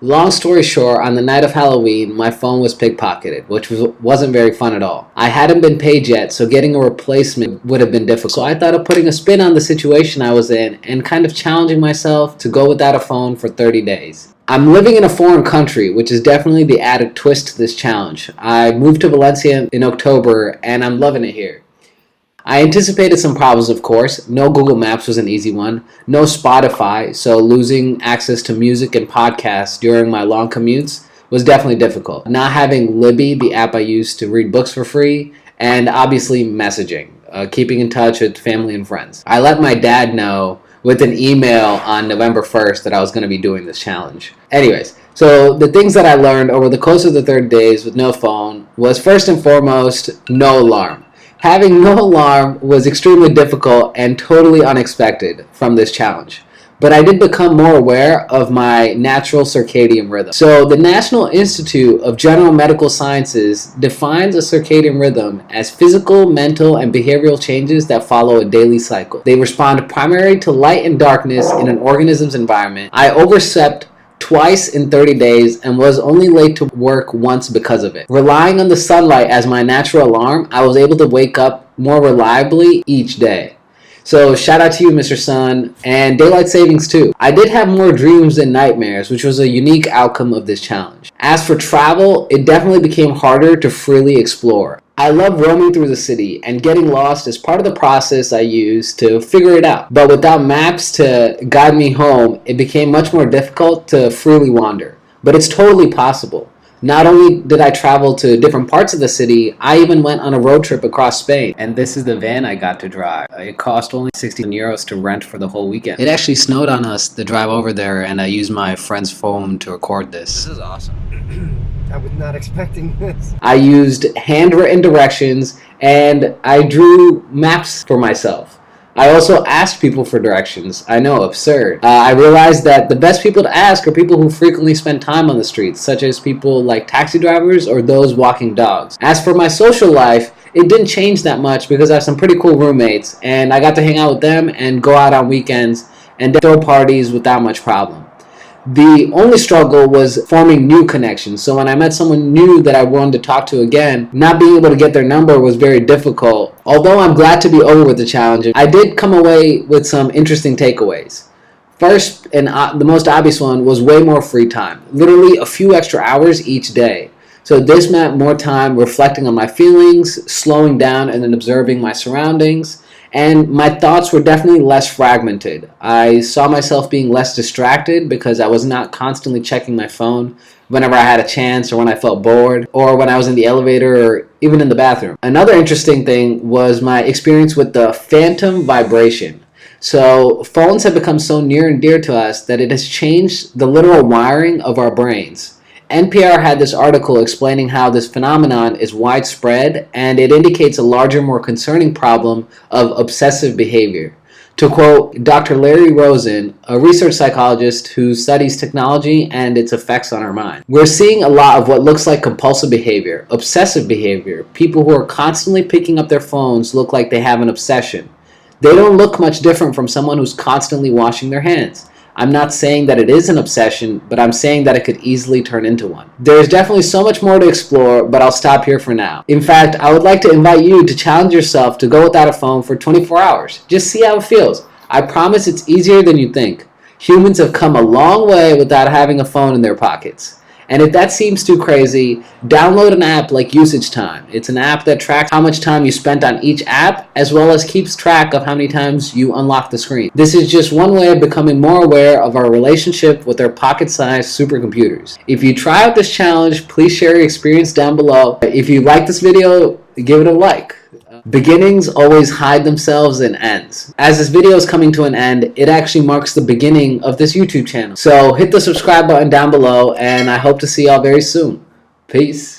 Long story short, on the night of Halloween, my phone was pickpocketed, which wasn't very fun at all. I hadn't been paid yet, so getting a replacement would have been difficult. So I thought of putting a spin on the situation I was in and kind of challenging myself to go without a phone for 30 days. I'm living in a foreign country, which is definitely the added twist to this challenge. I moved to Valencia in October, and I'm loving it here. I anticipated some problems, of course. No Google Maps was an easy one. No Spotify, so losing access to music and podcasts during my long commutes was definitely difficult. Not having Libby, the app I use to read books for free, and obviously messaging, keeping in touch with family and friends. I let my dad know with an email on November 1st that I was going to be doing this challenge. Anyways, so the things that I learned over the course of the 30 days with no phone was first and foremost, no alarm. Having no alarm was extremely difficult and totally unexpected from this challenge. But I did become more aware of my natural circadian rhythm. So the National Institute of General Medical Sciences defines a circadian rhythm as physical, mental, and behavioral changes that follow a daily cycle. They respond primarily to light and darkness in an organism's environment. I overslept twice in 30 days and was only late to work once because of it. Relying on the sunlight as my natural alarm, I was able to wake up more reliably each day. So shout out to you, Mr. Sun, and daylight savings too. I did have more dreams than nightmares, which was a unique outcome of this challenge. As for travel, it definitely became harder to freely explore. I love roaming through the city, and getting lost is part of the process I use to figure it out. But without maps to guide me home, it became much more difficult to freely wander. But it's totally possible. Not only did I travel to different parts of the city, I even went on a road trip across Spain. And this is the van I got to drive. It cost only 16 euros to rent for the whole weekend. It actually snowed on us the drive over there, and I used my friend's phone to record this. This is awesome. I was not expecting this. I used handwritten directions, and I drew maps for myself. I also asked people for directions. I know, absurd. I realized that the best people to ask are people who frequently spend time on the streets, such as people like taxi drivers or those walking dogs. As for my social life, it didn't change that much because I have some pretty cool roommates, and I got to hang out with them and go out on weekends and throw parties without much problem. The only struggle was forming new connections. So when I met someone new that I wanted to talk to again, not being able to get their number was very difficult. Although I'm glad to be over with the challenge, I did come away with some interesting takeaways. First, and the most obvious one, was way more free time. Literally a few extra hours each day. So this meant more time reflecting on my feelings, slowing down and then observing my surroundings. And my thoughts were definitely less fragmented. I saw myself being less distracted because I was not constantly checking my phone whenever I had a chance or when I felt bored or when I was in the elevator or even in the bathroom. Another interesting thing was my experience with the phantom vibration. So phones have become so near and dear to us that it has changed the literal wiring of our brains. NPR had this article explaining how this phenomenon is widespread, and it indicates a larger, more concerning problem of obsessive behavior. To quote Dr. Larry Rosen, a research psychologist who studies technology and its effects on our mind, we're seeing a lot of what looks like compulsive behavior, obsessive behavior. People who are constantly picking up their phones look like they have an obsession. They don't look much different from someone who's constantly washing their hands. I'm not saying that it is an obsession, but I'm saying that it could easily turn into one. There's definitely so much more to explore, but I'll stop here for now. In fact, I would like to invite you to challenge yourself to go without a phone for 24 hours. Just see how it feels. I promise it's easier than you think. Humans have come a long way without having a phone in their pockets. And if that seems too crazy, download an app like Usage Time. It's an app that tracks how much time you spent on each app, as well as keeps track of how many times you unlock the screen. This is just one way of becoming more aware of our relationship with our pocket-sized supercomputers. If you try out this challenge, please share your experience down below. If you like this video, give it a like. Beginnings always hide themselves in ends. As this video is coming to an end, it actually marks the beginning of this YouTube channel. So hit the subscribe button down below, and I hope to see y'all very soon. Peace.